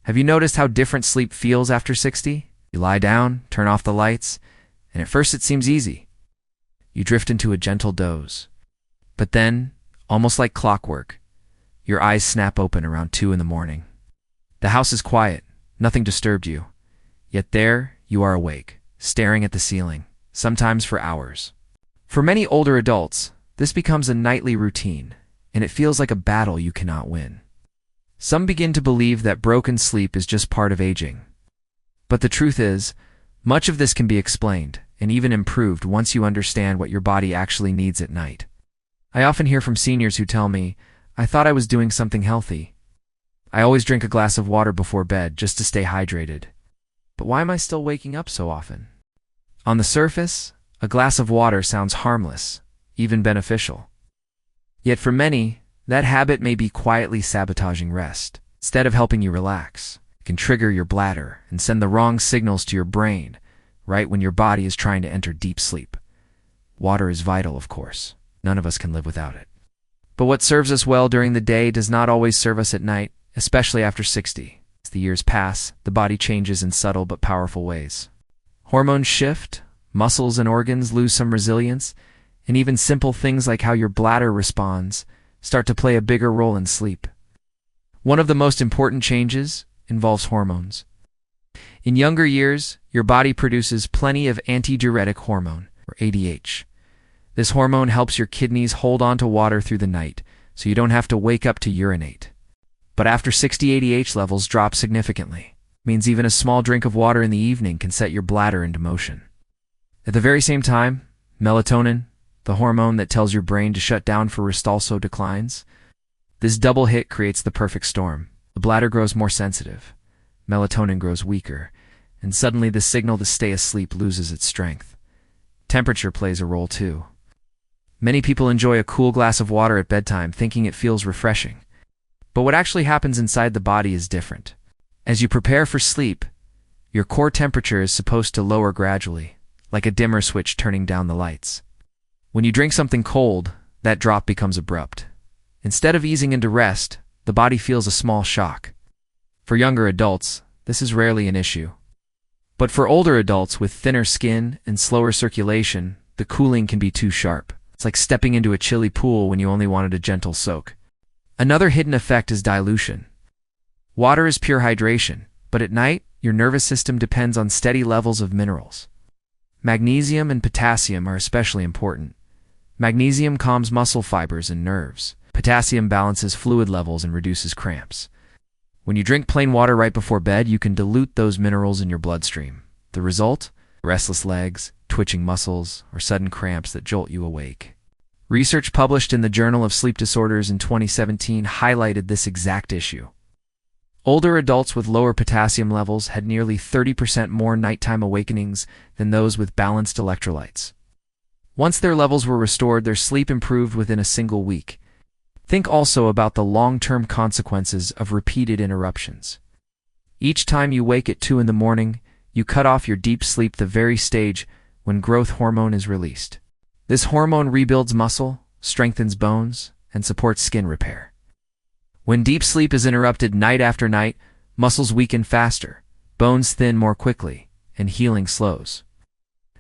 Have you noticed how different sleep feels after 60? You lie down, turn off the lights, and at first it seems easy. You drift into a gentle doze. But then, almost like clockwork, your eyes snap open around 2 in the morning. The house is quiet, nothing disturbed you. Yet there, you are awake, staring at the ceiling, sometimes for hours. For many older adults, this becomes a nightly routine, and it feels like a battle you cannot win. Some begin to believe that broken sleep is just part of aging. But the truth is, much of this can be explained, and even improved once you understand what your body actually needs at night. I often hear from seniors who tell me, "I thought I was doing something healthy. I always drink a glass of water before bed just to stay hydrated. But why am I still waking up so often?" On the surface, a glass of water sounds harmless, even beneficial. Yet for many, that habit may be quietly sabotaging rest. Instead of helping you relax, it can trigger your bladder and send the wrong signals to your brain right when your body is trying to enter deep sleep. Water is vital, of course. None of us can live without it. But what serves us well during the day does not always serve us at night, especially after 60. As the years pass, the body changes in subtle but powerful ways. Hormones shift, muscles and organs lose some resilience, and even simple things like how your bladder responds start to play a bigger role in sleep. One of the most important changes involves hormones. In younger years, your body produces plenty of antidiuretic hormone, or ADH. This hormone helps your kidneys hold on to water through the night, so you don't have to wake up to urinate. But after 60, ADH levels drop significantly. It means even a small drink of water in the evening can set your bladder into motion. At the very same time, melatonin, the hormone that tells your brain to shut down for rest, also declines. This double hit creates the perfect storm. The bladder grows more sensitive, melatonin grows weaker, and suddenly the signal to stay asleep loses its strength. Temperature plays a role too. Many people enjoy a cool glass of water at bedtime, thinking it feels refreshing. But what actually happens inside the body is different. As you prepare for sleep, your core temperature is supposed to lower gradually, like a dimmer switch turning down the lights. When you drink something cold, that drop becomes abrupt. Instead of easing into rest, the body feels a small shock. For younger adults, this is rarely an issue. But for older adults with thinner skin and slower circulation, the cooling can be too sharp. It's like stepping into a chilly pool when you only wanted a gentle soak. Another hidden effect is dilution. Water is pure hydration, but at night, your nervous system depends on steady levels of minerals. Magnesium and potassium are especially important. Magnesium calms muscle fibers and nerves. Potassium balances fluid levels and reduces cramps. When you drink plain water right before bed, you can dilute those minerals in your bloodstream. The result? Restless legs, twitching muscles, or sudden cramps that jolt you awake. Research published in the Journal of Sleep Disorders in 2017 highlighted this exact issue. Older adults with lower potassium levels had nearly 30% more nighttime awakenings than those with balanced electrolytes. Once their levels were restored, their sleep improved within a single week. Think also about the long-term consequences of repeated interruptions. Each time you wake at 2 in the morning, you cut off your deep sleep, the very stage when growth hormone is released. This hormone rebuilds muscle, strengthens bones, and supports skin repair. When deep sleep is interrupted night after night, muscles weaken faster, bones thin more quickly, and healing slows.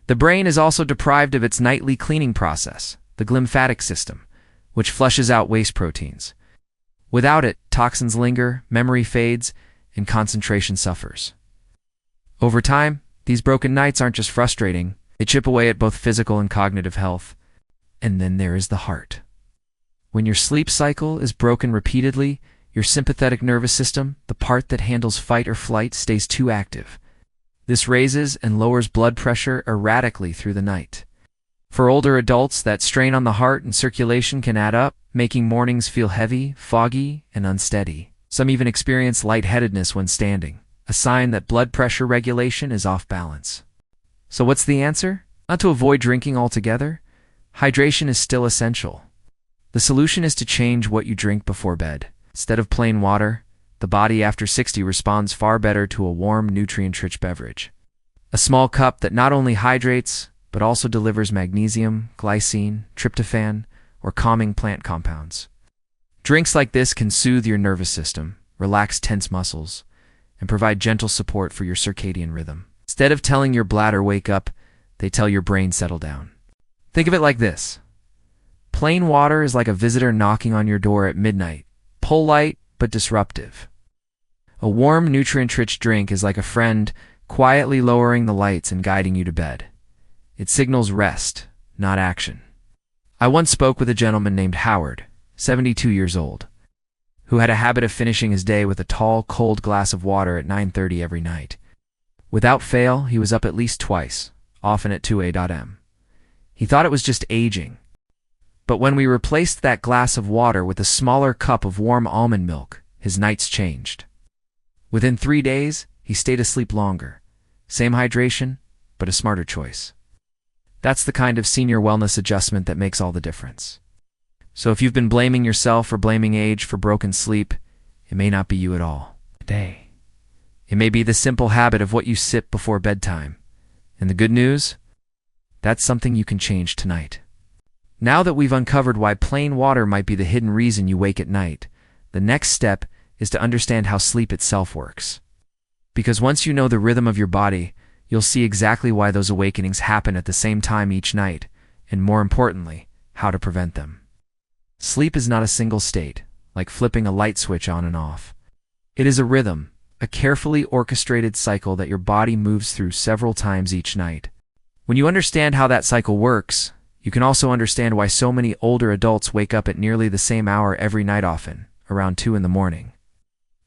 The brain is also deprived of its nightly cleaning process, the glymphatic system, which flushes out waste proteins. Without it, toxins linger, memory fades, and concentration suffers. Over time, these broken nights aren't just frustrating, they chip away at both physical and cognitive health. And then there is the heart. When your sleep cycle is broken repeatedly, your sympathetic nervous system, the part that handles fight or flight, stays too active. This raises and lowers blood pressure erratically through the night. For older adults, that strain on the heart and circulation can add up, making mornings feel heavy, foggy, and unsteady. Some even experience lightheadedness when standing, a sign that blood pressure regulation is off balance. So what's the answer? Not to avoid drinking altogether. Hydration is still essential. The solution is to change what you drink before bed. Instead of plain water, the body after 60 responds far better to a warm, nutrient-rich beverage. A small cup that not only hydrates, but also delivers magnesium, glycine, tryptophan, or calming plant compounds. Drinks like this can soothe your nervous system, relax tense muscles, and provide gentle support for your circadian rhythm. Instead of telling your bladder wake up, they tell your brain settle down. Think of it like this. Plain water is like a visitor knocking on your door at midnight, polite but disruptive. A warm, nutrient-rich drink is like a friend quietly lowering the lights and guiding you to bed. It signals rest, not action. I once spoke with a gentleman named Howard, 72 years old, who had a habit of finishing his day with a tall, cold glass of water at 9:30 every night. Without fail, he was up at least twice, often at 2 a.m. He thought it was just aging. But when we replaced that glass of water with a smaller cup of warm almond milk, his nights changed. Within 3 days, he stayed asleep longer. Same hydration, but a smarter choice. That's the kind of senior wellness adjustment that makes all the difference. So if you've been blaming yourself or blaming age for broken sleep, it may not be you at all. Today, it may be the simple habit of what you sip before bedtime. And the good news? That's something you can change tonight. Now that we've uncovered why plain water might be the hidden reason you wake at night, the next step is to understand how sleep itself works. Because once you know the rhythm of your body, you'll see exactly why those awakenings happen at the same time each night, and more importantly, how to prevent them. Sleep is not a single state, like flipping a light switch on and off. It is a rhythm, a carefully orchestrated cycle that your body moves through several times each night. When you understand how that cycle works, you can also understand why so many older adults wake up at nearly the same hour every night, often around 2 in the morning.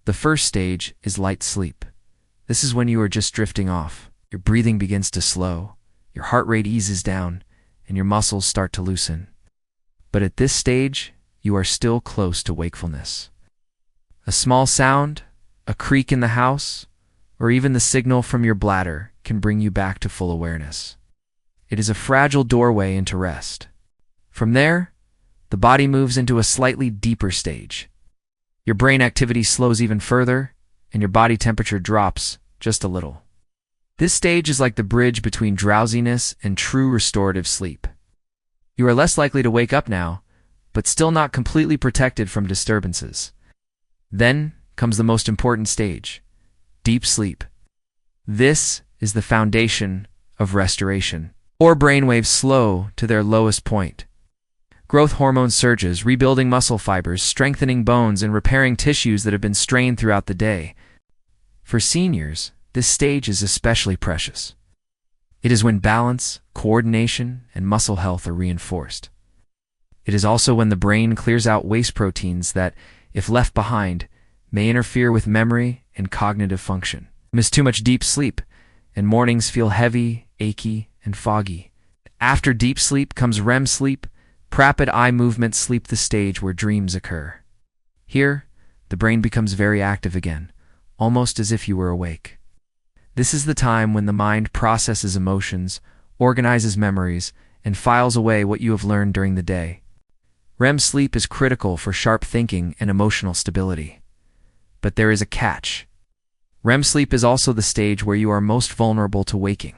The first stage is light sleep. This is when you are just drifting off. Your breathing begins to slow, your heart rate eases down, and your muscles start to loosen. But at this stage, you are still close to wakefulness. A small sound, a creak in the house, or even the signal from your bladder can bring you back to full awareness. It is a fragile doorway into rest. From there, the body moves into a slightly deeper stage. Your brain activity slows even further, and your body temperature drops just a little. This stage is like the bridge between drowsiness and true restorative sleep. You are less likely to wake up now, but still not completely protected from disturbances. Then comes the most important stage, deep sleep. This is the foundation of restoration. Or brainwaves slow to their lowest point. Growth hormone surges, rebuilding muscle fibers, strengthening bones, and repairing tissues that have been strained throughout the day. For seniors, this stage is especially precious. It is when balance, coordination, and muscle health are reinforced. It is also when the brain clears out waste proteins that, if left behind, may interfere with memory and cognitive function. Miss too much deep sleep, and mornings feel heavy, achy, and foggy. After deep sleep comes REM sleep, rapid eye movement sleep, the stage where dreams occur. Here, the brain becomes very active again, almost as if you were awake. This is the time when the mind processes emotions, organizes memories, and files away what you have learned during the day. REM sleep is critical for sharp thinking and emotional stability. But there is a catch. REM sleep is also the stage where you are most vulnerable to waking.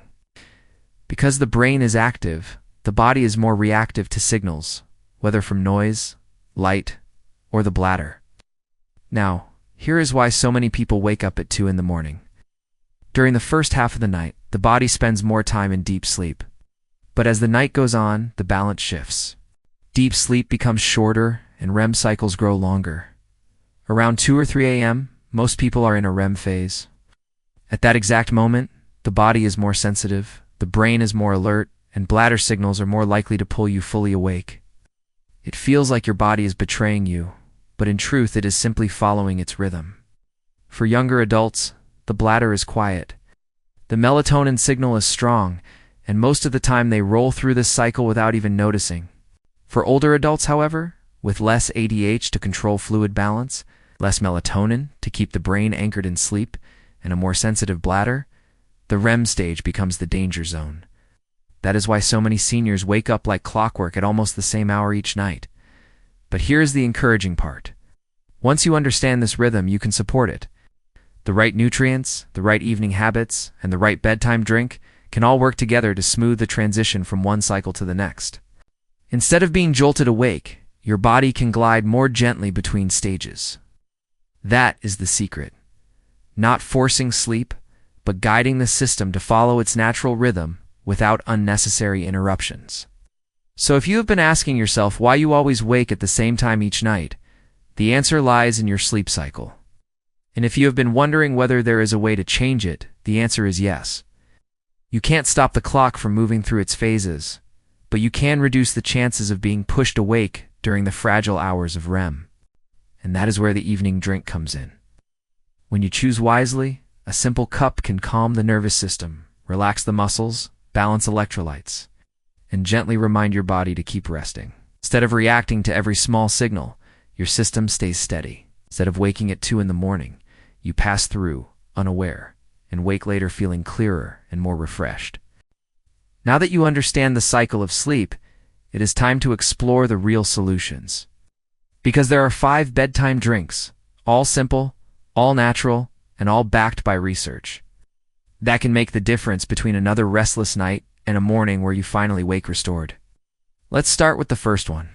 Because the brain is active, the body is more reactive to signals, whether from noise, light, or the bladder. Now, here is why so many people wake up at 2 in the morning. During the first half of the night, the body spends more time in deep sleep. But as the night goes on, the balance shifts. Deep sleep becomes shorter and REM cycles grow longer. Around 2 or 3 a.m., most people are in a REM phase. At that exact moment, the body is more sensitive, the brain is more alert, and bladder signals are more likely to pull you fully awake. It feels like your body is betraying you, but in truth it is simply following its rhythm. For younger adults, the bladder is quiet. The melatonin signal is strong, and most of the time they roll through this cycle without even noticing. For older adults, however, with less ADH to control fluid balance, less melatonin to keep the brain anchored in sleep, and a more sensitive bladder, the REM stage becomes the danger zone. That is why so many seniors wake up like clockwork at almost the same hour each night. But here's the encouraging part. Once you understand this rhythm, you can support it. The right nutrients, the right evening habits, and the right bedtime drink can all work together to smooth the transition from one cycle to the next. Instead of being jolted awake, your body can glide more gently between stages. That is the secret. not forcing sleep, but guiding the system to follow its natural rhythm without unnecessary interruptions. So if you have been asking yourself why you always wake at the same time each night, the answer lies in your sleep cycle. And if you have been wondering whether there is a way to change it, the answer is yes. You can't stop the clock from moving through its phases, but you can reduce the chances of being pushed awake during the fragile hours of REM. And that is where the evening drink comes in. When you choose wisely, a simple cup can calm the nervous system, relax the muscles, balance electrolytes, and gently remind your body to keep resting. Instead of reacting to every small signal, your system stays steady. Instead of waking at 2 in the morning, you pass through, unaware, and wake later feeling clearer and more refreshed. Now that you understand the cycle of sleep, it is time to explore the real solutions. Because there are 5 bedtime drinks, all simple, all natural, and all backed by research, that can make the difference between another restless night and a morning where you finally wake restored. Let's start with the first one.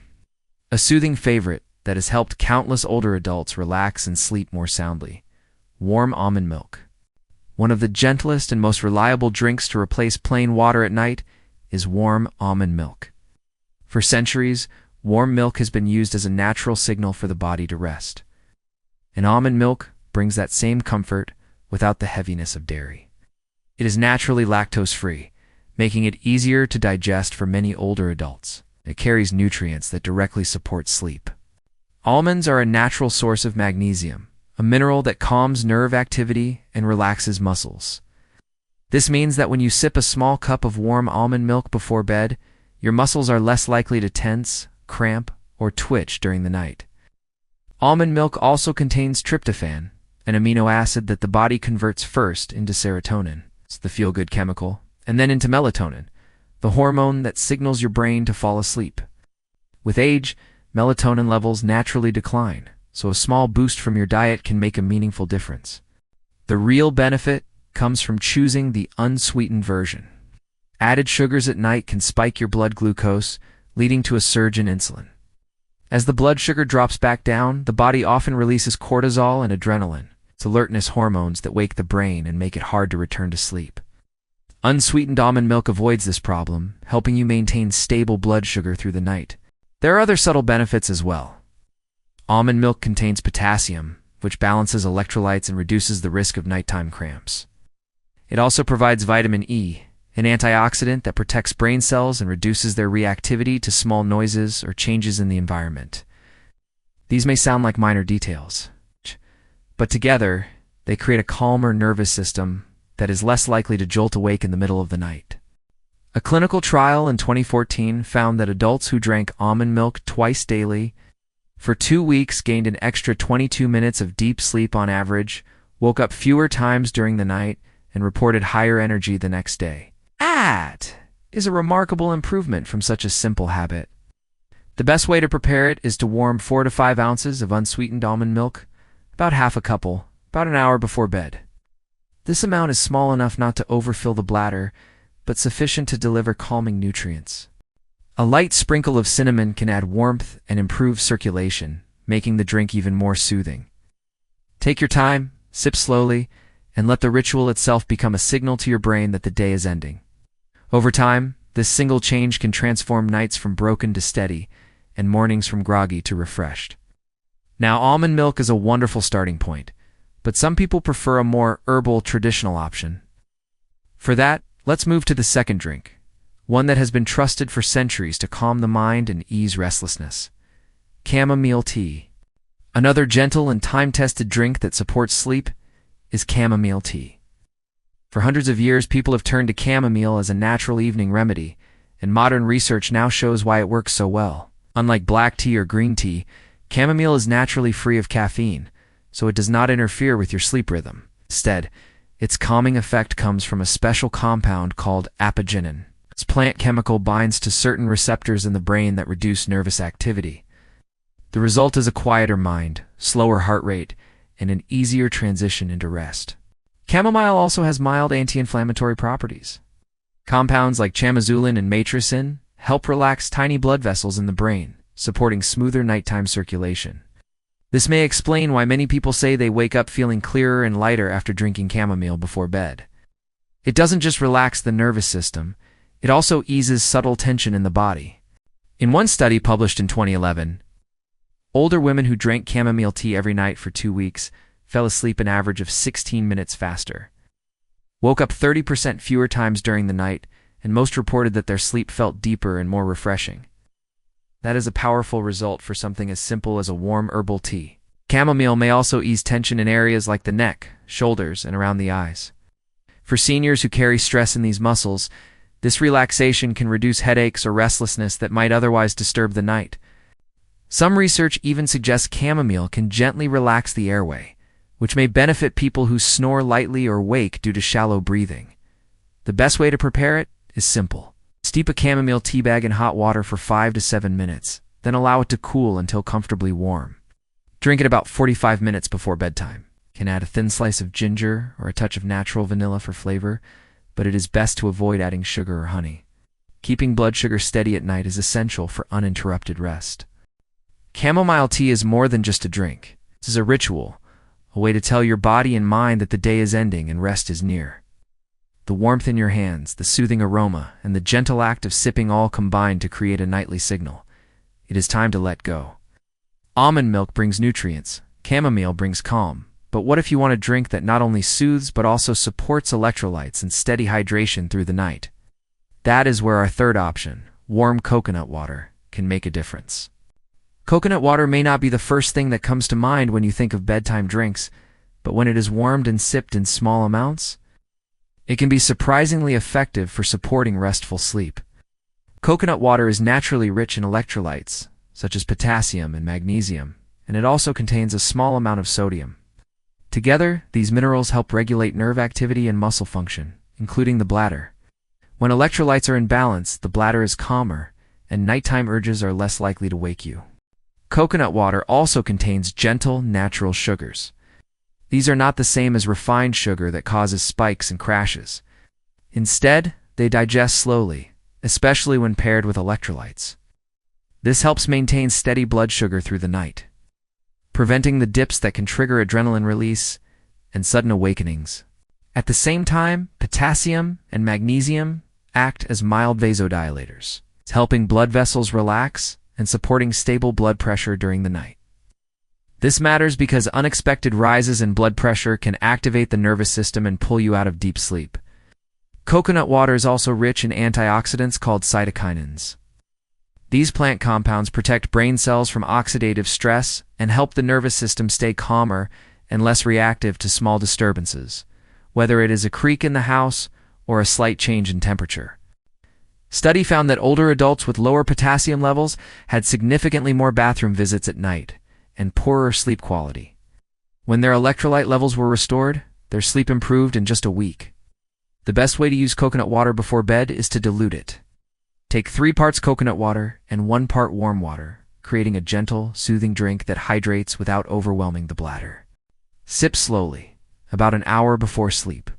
A soothing favorite that has helped countless older adults relax and sleep more soundly. Warm almond milk. One of the gentlest and most reliable drinks to replace plain water at night is warm almond milk. For centuries, warm milk has been used as a natural signal for the body to rest. And almond milk brings that same comfort without the heaviness of dairy. It is naturally lactose-free, making it easier to digest for many older adults. It carries nutrients that directly support sleep. Almonds are a natural source of magnesium, a mineral that calms nerve activity and relaxes muscles. This means that when you sip a small cup of warm almond milk before bed, your muscles are less likely to tense, cramp, or twitch during the night. Almond milk also contains tryptophan, an amino acid that the body converts first into serotonin, it's the feel-good chemical, and then into melatonin, the hormone that signals your brain to fall asleep. With age, melatonin levels naturally decline, so a small boost from your diet can make a meaningful difference. The real benefit comes from choosing the unsweetened version. Added sugars at night can spike your blood glucose, leading to a surge in insulin. As the blood sugar drops back down, the body often releases cortisol and adrenaline. It's alertness hormones that wake the brain and make it hard to return to sleep. Unsweetened almond milk avoids this problem, helping you maintain stable blood sugar through the night. There are other subtle benefits as well. Almond milk contains potassium, which balances electrolytes and reduces the risk of nighttime cramps. It also provides vitamin E, an antioxidant that protects brain cells and reduces their reactivity to small noises or changes in the environment. These may sound like minor details, but together, they create a calmer nervous system that is less likely to jolt awake in the middle of the night. A clinical trial in 2014 found that adults who drank almond milk twice daily for 2 weeks gained an extra 22 minutes of deep sleep on average, woke up fewer times during the night, and reported higher energy the next day. That is a remarkable improvement from such a simple habit. The best way to prepare it is to warm 4 to 5 ounces of unsweetened almond milk, about half a cupful, about an hour before bed. This amount is small enough not to overfill the bladder, but sufficient to deliver calming nutrients. A light sprinkle of cinnamon can add warmth and improve circulation, making the drink even more soothing. Take your time, sip slowly, and let the ritual itself become a signal to your brain that the day is ending. Over time, this single change can transform nights from broken to steady, and mornings from groggy to refreshed. Now, almond milk is a wonderful starting point, but some people prefer a more herbal traditional option. For that, let's move to the second drink, one that has been trusted for centuries to calm the mind and ease restlessness. Chamomile tea. Another gentle and time-tested drink that supports sleep is chamomile tea. For hundreds of years, people have turned to chamomile as a natural evening remedy, and modern research now shows why it works so well. Unlike black tea or green tea, chamomile is naturally free of caffeine, so it does not interfere with your sleep rhythm. Instead, its calming effect comes from a special compound called apigenin. This plant chemical binds to certain receptors in the brain that reduce nervous activity. The result is a quieter mind, slower heart rate, and an easier transition into rest. Chamomile also has mild anti-inflammatory properties. Compounds like chamazulin and matricin help relax tiny blood vessels in the brain, supporting smoother nighttime circulation. This may explain why many people say they wake up feeling clearer and lighter after drinking chamomile before bed. It doesn't just relax the nervous system, it also eases subtle tension in the body. In one study published in 2011, older women who drank chamomile tea every night for 2 weeks fell asleep an average of 16 minutes faster, woke up 30% fewer times during the night, and most reported that their sleep felt deeper and more refreshing. That is a powerful result for something as simple as a warm herbal tea. Chamomile may also ease tension in areas like the neck, shoulders, and around the eyes. For seniors who carry stress in these muscles, this relaxation can reduce headaches or restlessness that might otherwise disturb the night. Some research even suggests chamomile can gently relax the airway, which may benefit people who snore lightly or wake due to shallow breathing. The best way to prepare it is simple. Steep a chamomile tea bag in hot water for 5 to 7 minutes, then allow it to cool until comfortably warm. Drink it about 45 minutes before bedtime. You can add a thin slice of ginger or a touch of natural vanilla for flavor, but it is best to avoid adding sugar or honey. Keeping blood sugar steady at night is essential for uninterrupted rest. Chamomile tea is more than just a drink. This is a ritual, a way to tell your body and mind that the day is ending and rest is near. The warmth in your hands, the soothing aroma, and the gentle act of sipping all combine to create a nightly signal. It is time to let go. Almond milk brings nutrients. Chamomile brings calm. But what if you want a drink that not only soothes but also supports electrolytes and steady hydration through the night? That is where our third option, warm coconut water, can make a difference. Coconut water may not be the first thing that comes to mind when you think of bedtime drinks, but when it is warmed and sipped in small amounts, it can be surprisingly effective for supporting restful sleep. Coconut water is naturally rich in electrolytes, such as potassium and magnesium, and it also contains a small amount of sodium. Together, these minerals help regulate nerve activity and muscle function, including the bladder. When electrolytes are in balance, the bladder is calmer, and nighttime urges are less likely to wake you. Coconut water also contains gentle, natural sugars. These are not the same as refined sugar that causes spikes and crashes. Instead, they digest slowly, especially when paired with electrolytes. This helps maintain steady blood sugar through the night, preventing the dips that can trigger adrenaline release and sudden awakenings. At the same time, potassium and magnesium act as mild vasodilators, helping blood vessels relax and supporting stable blood pressure during the night. This matters because unexpected rises in blood pressure can activate the nervous system and pull you out of deep sleep. Coconut water is also rich in antioxidants called cytokinins. These plant compounds protect brain cells from oxidative stress and help the nervous system stay calmer and less reactive to small disturbances, whether it is a creak in the house or a slight change in temperature. Study found that older adults with lower potassium levels had significantly more bathroom visits at night and poorer sleep quality. When their electrolyte levels were restored, their sleep improved in just a week. The best way to use coconut water before bed is to dilute it. Take 3 parts coconut water and 1 part warm water, creating a gentle, soothing drink that hydrates without overwhelming the bladder. Sip slowly, about an hour before sleep.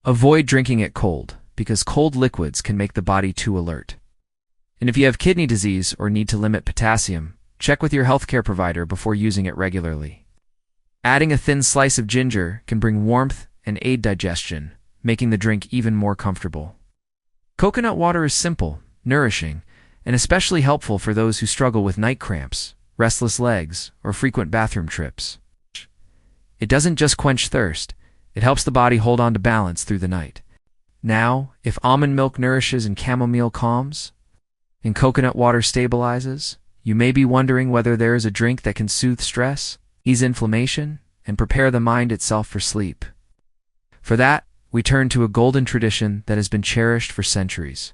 Avoid drinking it cold, because cold liquids can make the body too alert. And if you have kidney disease or need to limit potassium, check with your healthcare provider before using it regularly. Adding a thin slice of ginger can bring warmth and aid digestion, making the drink even more comfortable. Coconut water is simple, nourishing, and especially helpful for those who struggle with night cramps, restless legs, or frequent bathroom trips. It doesn't just quench thirst, it helps the body hold on to balance through the night. Now, if almond milk nourishes and chamomile calms, and coconut water stabilizes, you may be wondering whether there is a drink that can soothe stress, ease inflammation, and prepare the mind itself for sleep. For that, we turn to a golden tradition that has been cherished for centuries.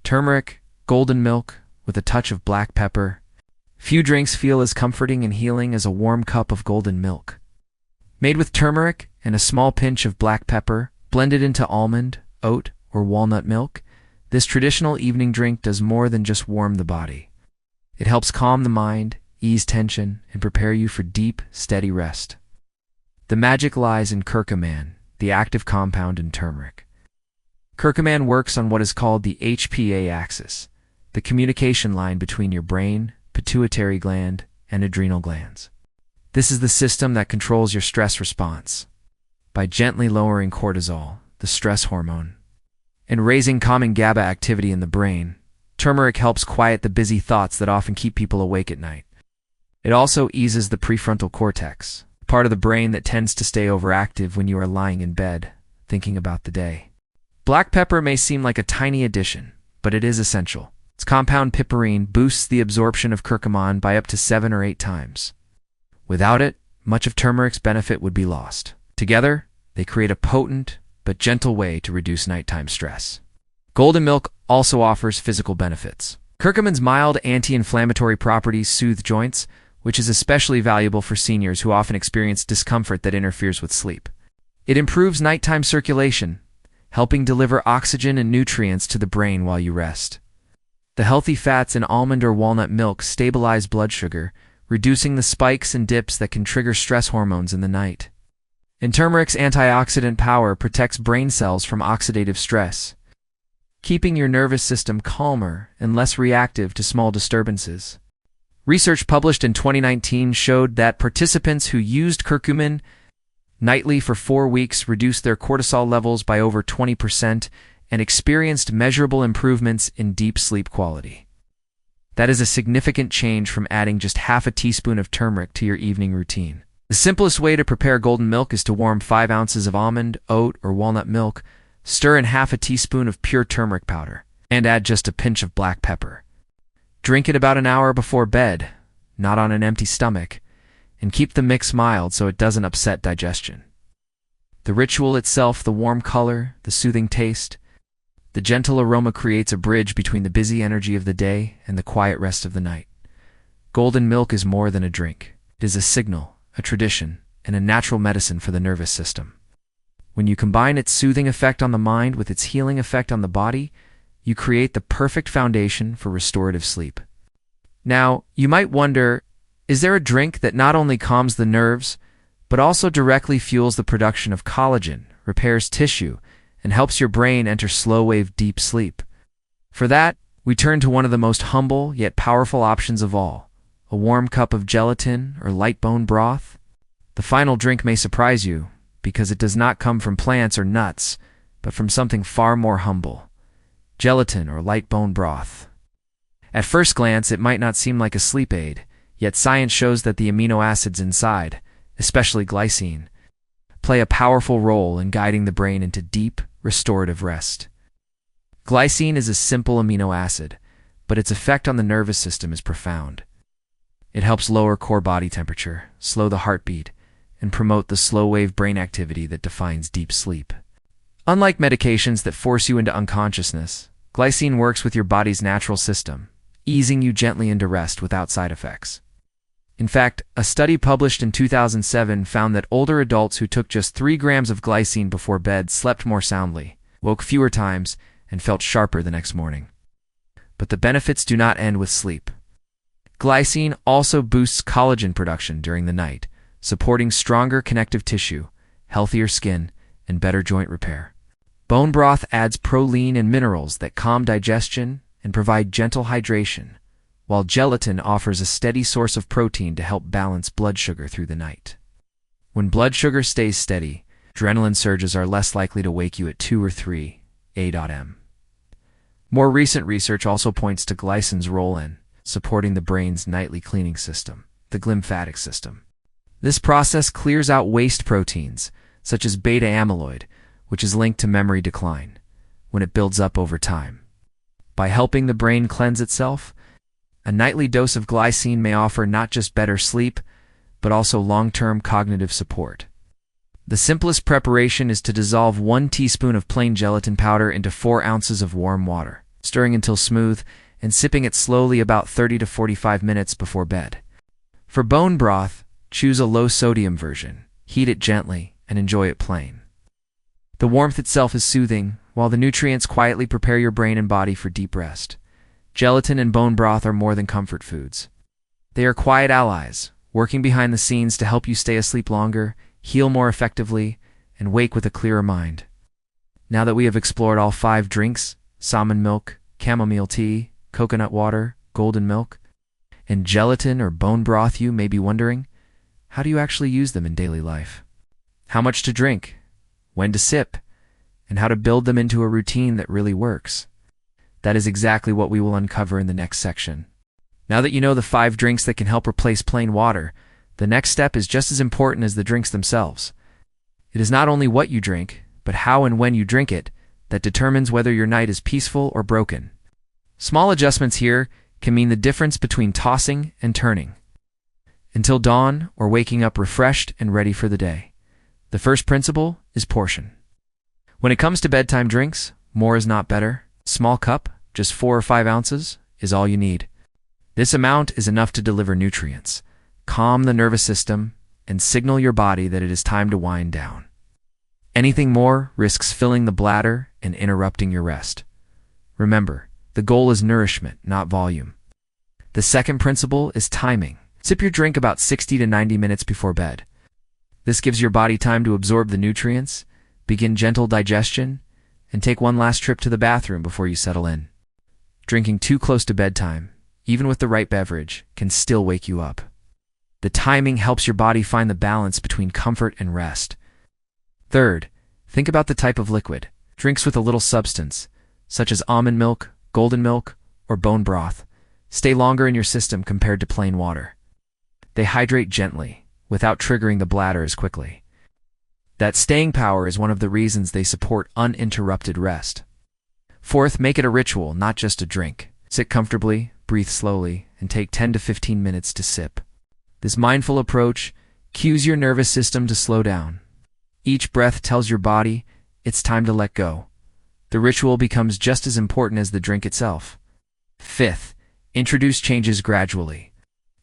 Turmeric, golden milk, with a touch of black pepper. Few drinks feel as comforting and healing as a warm cup of golden milk. Made with turmeric and a small pinch of black pepper, blended into almond, oat, or walnut milk, this traditional evening drink does more than just warm the body. It helps calm the mind, ease tension, and prepare you for deep, steady rest. The magic lies in curcumin, the active compound in turmeric. Curcumin works on what is called the HPA axis, the communication line between your brain, pituitary gland, and adrenal glands. This is the system that controls your stress response by gently lowering cortisol, the stress hormone, and raising calming GABA activity in the brain. Turmeric helps quiet the busy thoughts that often keep people awake at night. It also eases the prefrontal cortex, part of the brain that tends to stay overactive when you are lying in bed, thinking about the day. Black pepper may seem like a tiny addition, but it is essential. Its compound piperine boosts the absorption of curcumin by up to 7 or 8 times. Without it, much of turmeric's benefit would be lost. Together, they create a potent but gentle way to reduce nighttime stress. Golden milk also offers physical benefits. Curcumin's mild anti-inflammatory properties soothe joints, which is especially valuable for seniors who often experience discomfort that interferes with sleep. It improves nighttime circulation, helping deliver oxygen and nutrients to the brain while you rest. The healthy fats in almond or walnut milk stabilize blood sugar, reducing the spikes and dips that can trigger stress hormones in the night. And turmeric's antioxidant power protects brain cells from oxidative stress, keeping your nervous system calmer and less reactive to small disturbances. Research published in 2019 showed that participants who used curcumin nightly for 4 weeks reduced their cortisol levels by over 20% and experienced measurable improvements in deep sleep quality. That is a significant change from adding just half a teaspoon of turmeric to your evening routine. The simplest way to prepare golden milk is to warm 5 ounces of almond, oat, or walnut milk, stir in half a teaspoon of pure turmeric powder, and add just a pinch of black pepper. Drink it about an hour before bed, not on an empty stomach, and keep the mix mild so it doesn't upset digestion. The ritual itself, the warm color, the soothing taste, the gentle aroma creates a bridge between the busy energy of the day and the quiet rest of the night. Golden milk is more than a drink. It is a signal, a tradition, and a natural medicine for the nervous system. When you combine its soothing effect on the mind with its healing effect on the body, you create the perfect foundation for restorative sleep. Now, you might wonder, is there a drink that not only calms the nerves, but also directly fuels the production of collagen, repairs tissue, and helps your brain enter slow-wave deep sleep? For that, we turn to one of the most humble yet powerful options of all, a warm cup of gelatin or light bone broth. The final drink may surprise you, because it does not come from plants or nuts, but from something far more humble: gelatin or light bone broth. At first glance, it might not seem like a sleep aid, yet science shows that the amino acids inside, especially glycine, play a powerful role in guiding the brain into deep, restorative rest. Glycine is a simple amino acid, but its effect on the nervous system is profound. It helps lower core body temperature, slow the heartbeat, and promote the slow-wave brain activity that defines deep sleep. Unlike medications that force you into unconsciousness, glycine works with your body's natural system, easing you gently into rest without side effects. In fact, a study published in 2007 found that older adults who took just 3 grams of glycine before bed slept more soundly, woke fewer times, and felt sharper the next morning. But the benefits do not end with sleep. Glycine also boosts collagen production during the night, supporting stronger connective tissue, healthier skin, and better joint repair. Bone broth adds proline and minerals that calm digestion and provide gentle hydration, while gelatin offers a steady source of protein to help balance blood sugar through the night. When blood sugar stays steady, adrenaline surges are less likely to wake you at 2 or 3 a.m. More recent research also points to glycine's role in supporting the brain's nightly cleaning system, the glymphatic system. This process clears out waste proteins, such as beta amyloid, which is linked to memory decline, when it builds up over time. By helping the brain cleanse itself, a nightly dose of glycine may offer not just better sleep, but also long-term cognitive support. The simplest preparation is to dissolve 1 teaspoon of plain gelatin powder into 4 ounces of warm water, stirring until smooth and sipping it slowly about 30 to 45 minutes before bed. For bone broth, choose a low-sodium version, heat it gently, and enjoy it plain. The warmth itself is soothing, while the nutrients quietly prepare your brain and body for deep rest. Gelatin and bone broth are more than comfort foods. They are quiet allies, working behind the scenes to help you stay asleep longer, heal more effectively, and wake with a clearer mind. Now that we have explored all 5 drinks, salmon milk, chamomile tea, coconut water, golden milk, and gelatin or bone broth, you may be wondering, how do you actually use them in daily life? How much to drink, when to sip, and how to build them into a routine that really works. That is exactly what we will uncover in the next section. Now that you know the 5 drinks that can help replace plain water, the next step is just as important as the drinks themselves. It is not only what you drink, but how and when you drink it that determines whether your night is peaceful or broken. Small adjustments here can mean the difference between tossing and turning until dawn or waking up refreshed and ready for the day. The first principle is portion. When it comes to bedtime drinks, more is not better. Small cup, just 4 or 5 ounces, is all you need. This amount is enough to deliver nutrients, calm the nervous system, and signal your body that it is time to wind down. Anything more risks filling the bladder and interrupting your rest. Remember, the goal is nourishment, not volume. The second principle is timing. Sip your drink about 60 to 90 minutes before bed. This gives your body time to absorb the nutrients, begin gentle digestion, and take one last trip to the bathroom before you settle in. Drinking too close to bedtime, even with the right beverage, can still wake you up. The timing helps your body find the balance between comfort and rest. Third, think about the type of liquid. Drinks with a little substance, such as almond milk, golden milk, or bone broth, stay longer in your system compared to plain water. They hydrate gently, without triggering the bladder as quickly. That staying power is one of the reasons they support uninterrupted rest. Fourth, make it a ritual, not just a drink. Sit comfortably, breathe slowly, and take 10 to 15 minutes to sip. This mindful approach cues your nervous system to slow down. Each breath tells your body it's time to let go. The ritual becomes just as important as the drink itself. Fifth, introduce changes gradually.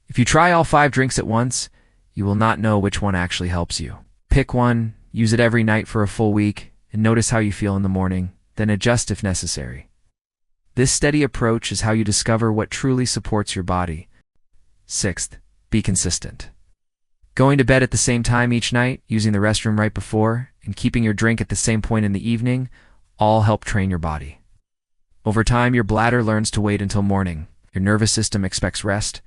If you try all 5 drinks at once, you will not know which one actually helps you. Pick one, use it every night for a full week, and notice how you feel in the morning, then adjust if necessary. This steady approach is how you discover what truly supports your body. Sixth, be consistent. Going to bed at the same time each night, using the restroom right before, and keeping your drink at the same point in the evening all help train your body. Over time, your bladder learns to wait until morning, your nervous system expects rest,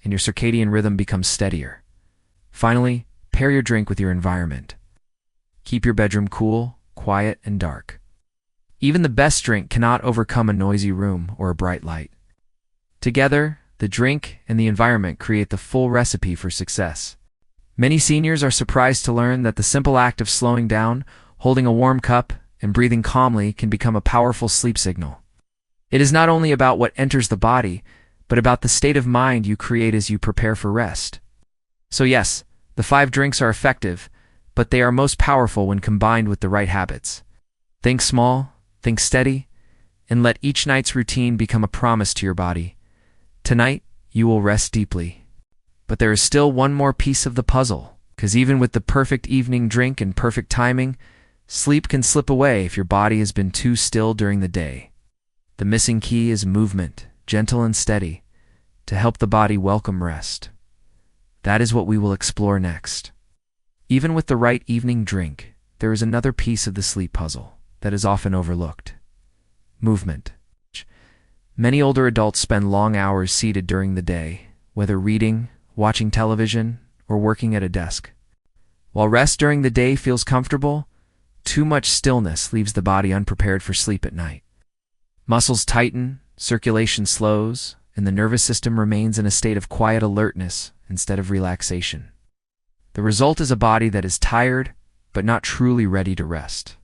and your circadian rhythm becomes steadier. Finally, pair your drink with your environment. Keep your bedroom cool, quiet, and dark. Even the best drink cannot overcome a noisy room or a bright light. Together, the drink and the environment create the full recipe for success. Many seniors are surprised to learn that the simple act of slowing down, holding a warm cup, and breathing calmly can become a powerful sleep signal. It is not only about what enters the body, but about the state of mind you create as you prepare for rest. So yes, the 5 drinks are effective, but they are most powerful when combined with the right habits. Think small, think steady, and let each night's routine become a promise to your body. Tonight, you will rest deeply. But there is still one more piece of the puzzle, because even with the perfect evening drink and perfect timing, sleep can slip away if your body has been too still during the day. The missing key is movement, gentle and steady, to help the body welcome rest. That is what we will explore next. Even with the right evening drink, there is another piece of the sleep puzzle that is often overlooked: movement. Many older adults spend long hours seated during the day, whether reading, watching television, or working at a desk. While rest during the day feels comfortable, too much stillness leaves the body unprepared for sleep at night. Muscles tighten, circulation slows, and the nervous system remains in a state of quiet alertness instead of relaxation. The result is a body that is tired, but not truly ready to rest.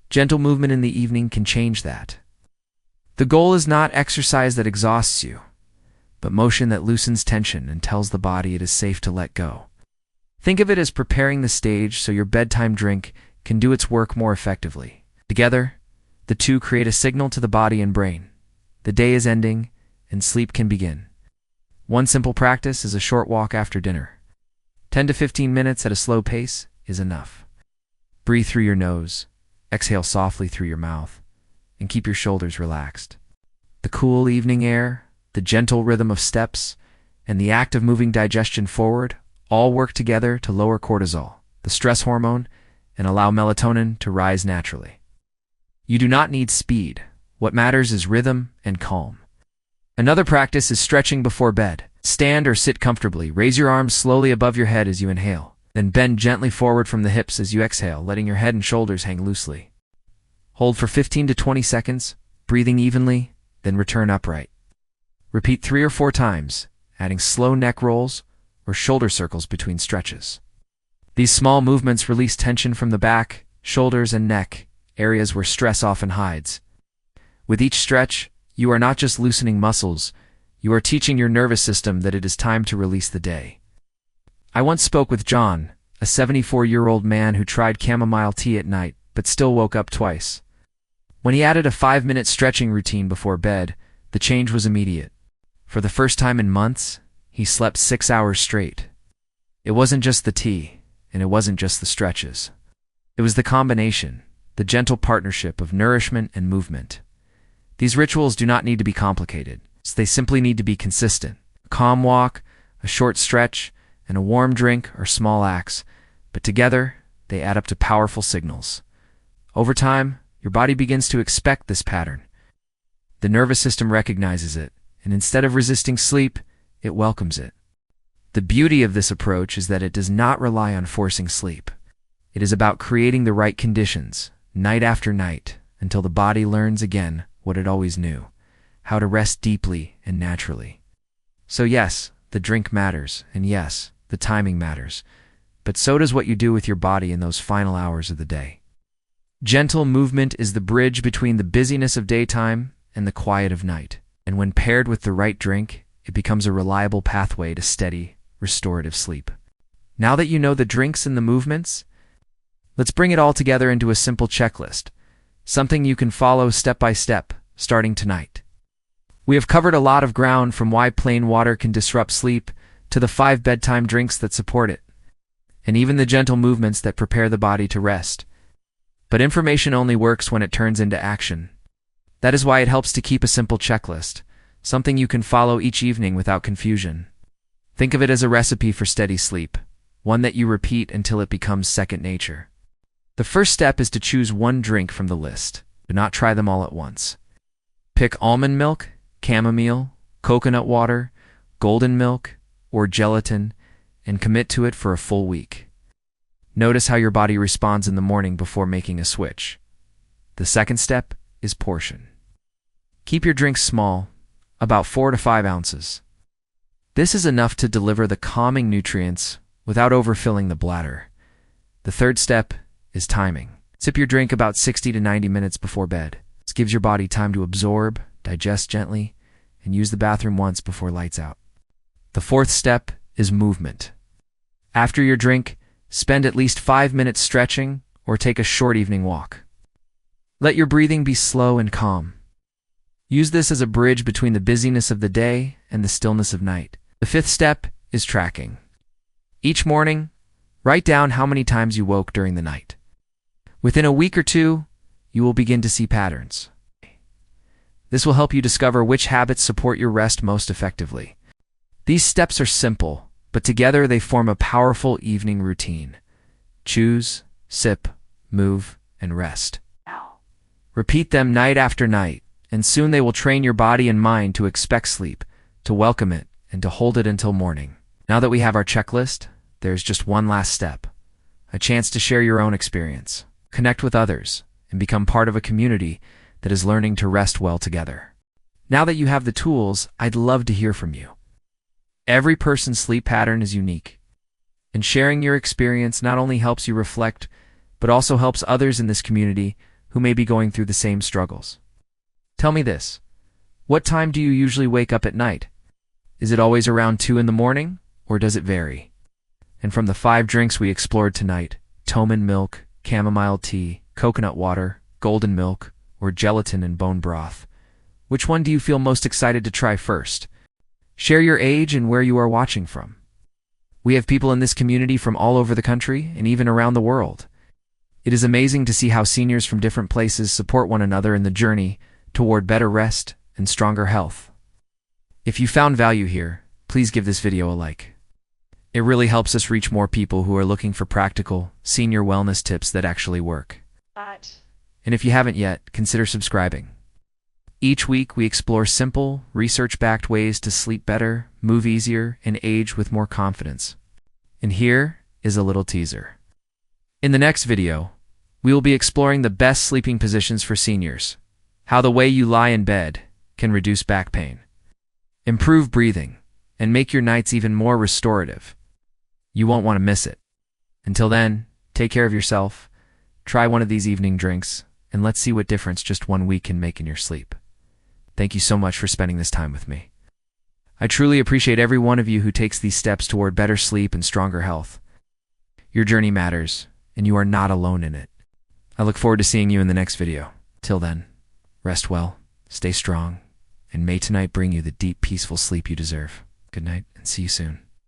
Gentle movement in the evening can change that. The goal is not exercise that exhausts you, but motion that loosens tension and tells the body it is safe to let go. Think of it as preparing the stage so your bedtime drink can do its work more effectively. Together, the two create a signal to the body and brain. The day is ending, and sleep can begin. One simple practice is a short walk after dinner. 10 to 15 minutes at a slow pace is enough. Breathe through your nose, exhale softly through your mouth, and keep your shoulders relaxed. The cool evening air, the gentle rhythm of steps, and the act of moving digestion forward all work together to lower cortisol, the stress hormone, and allow melatonin to rise naturally. You do not need speed. What matters is rhythm and calm. Another practice is stretching before bed. Stand or sit comfortably. Raise your arms slowly above your head as you inhale. Then bend gently forward from the hips as you exhale, letting your head and shoulders hang loosely. Hold for 15 to 20 seconds, breathing evenly, then return upright. Repeat 3 or 4 times, adding slow neck rolls or shoulder circles between stretches. These small movements release tension from the back, shoulders, and neck, areas where stress often hides. With each stretch, you are not just loosening muscles, you are teaching your nervous system that it is time to release the day. I once spoke with John, a 74-year-old man who tried chamomile tea at night but still woke up twice. When he added a 5-minute stretching routine before bed, the change was immediate. For the first time in months, he slept 6 hours straight. It wasn't just the tea, and it wasn't just the stretches. It was the combination, the gentle partnership of nourishment and movement. These rituals do not need to be complicated, so they simply need to be consistent. A calm walk, a short stretch, and a warm drink are small acts, but together, they add up to powerful signals. Over time, your body begins to expect this pattern. The nervous system recognizes it, and instead of resisting sleep, it welcomes it. The beauty of this approach is that it does not rely on forcing sleep. It is about creating the right conditions, night after night, until the body learns again what it always knew, how to rest deeply and naturally. So yes, the drink matters, and yes, the timing matters, but so does what you do with your body in those final hours of the day. Gentle movement is the bridge between the busyness of daytime and the quiet of night, and when paired with the right drink, it becomes a reliable pathway to steady, restorative sleep. Now that you know the drinks and the movements, let's bring it all together into a simple checklist, something you can follow step by step, starting tonight. We have covered a lot of ground, from why plain water can disrupt sleep to the 5 bedtime drinks that support it, and even the gentle movements that prepare the body to rest. But information only works when it turns into action. That is why it helps to keep a simple checklist, something you can follow each evening without confusion. Think of it as a recipe for steady sleep, one that you repeat until it becomes second nature. The first step is to choose one drink from the list. Do not try them all at once. Pick almond milk, chamomile, coconut water, golden milk, or gelatin, and commit to it for a full week. Notice how your body responds in the morning before making a switch. The second step is portion. Keep your drinks small, about 4 to 5 ounces. This is enough to deliver the calming nutrients without overfilling the bladder. The third step is timing. Sip your drink about 60 to 90 minutes before bed. This gives your body time to absorb, digest gently, and use the bathroom once before lights out. The fourth step is movement. After your drink, spend at least 5 minutes stretching or take a short evening walk. Let your breathing be slow and calm. Use this as a bridge between the busyness of the day and the stillness of night. The fifth step is tracking. Each morning, write down how many times you woke during the night. Within a week or two, you will begin to see patterns. This will help you discover which habits support your rest most effectively. These steps are simple, but together they form a powerful evening routine. Choose, sip, move, and rest. Repeat them night after night, and soon they will train your body and mind to expect sleep, to welcome it, and to hold it until morning. Now that we have our checklist, there's just one last step. A chance to share your own experience, connect with others, and become part of a community that is learning to rest well together. Now that you have the tools, I'd love to hear from you. Every person's sleep pattern is unique, and sharing your experience not only helps you reflect, but also helps others in this community who may be going through the same struggles. Tell me this: what time do you usually wake up at night? Is it always around 2 in the morning, or does it vary? And from the 5 drinks we explored tonight, almond milk, chamomile tea, coconut water, golden milk, or gelatin and bone broth, which one do you feel most excited to try first? Share your age and where you are watching from. We have people in this community from all over the country and even around the world. It is amazing to see how seniors from different places support one another in the journey toward better rest and stronger health. If you found value here, please give this video a like. It really helps us reach more people who are looking for practical, senior wellness tips that actually work. And if you haven't yet, consider subscribing. Each week, we explore simple, research-backed ways to sleep better, move easier, and age with more confidence. And here is a little teaser. In the next video, we will be exploring the best sleeping positions for seniors, how the way you lie in bed can reduce back pain, improve breathing, and make your nights even more restorative. You won't want to miss it. Until then, take care of yourself, try one of these evening drinks, and let's see what difference just 1 week can make in your sleep. Thank you so much for spending this time with me. I truly appreciate every one of you who takes these steps toward better sleep and stronger health. Your journey matters, and you are not alone in it. I look forward to seeing you in the next video. Till then, rest well, stay strong, and may tonight bring you the deep, peaceful sleep you deserve. Good night, and see you soon.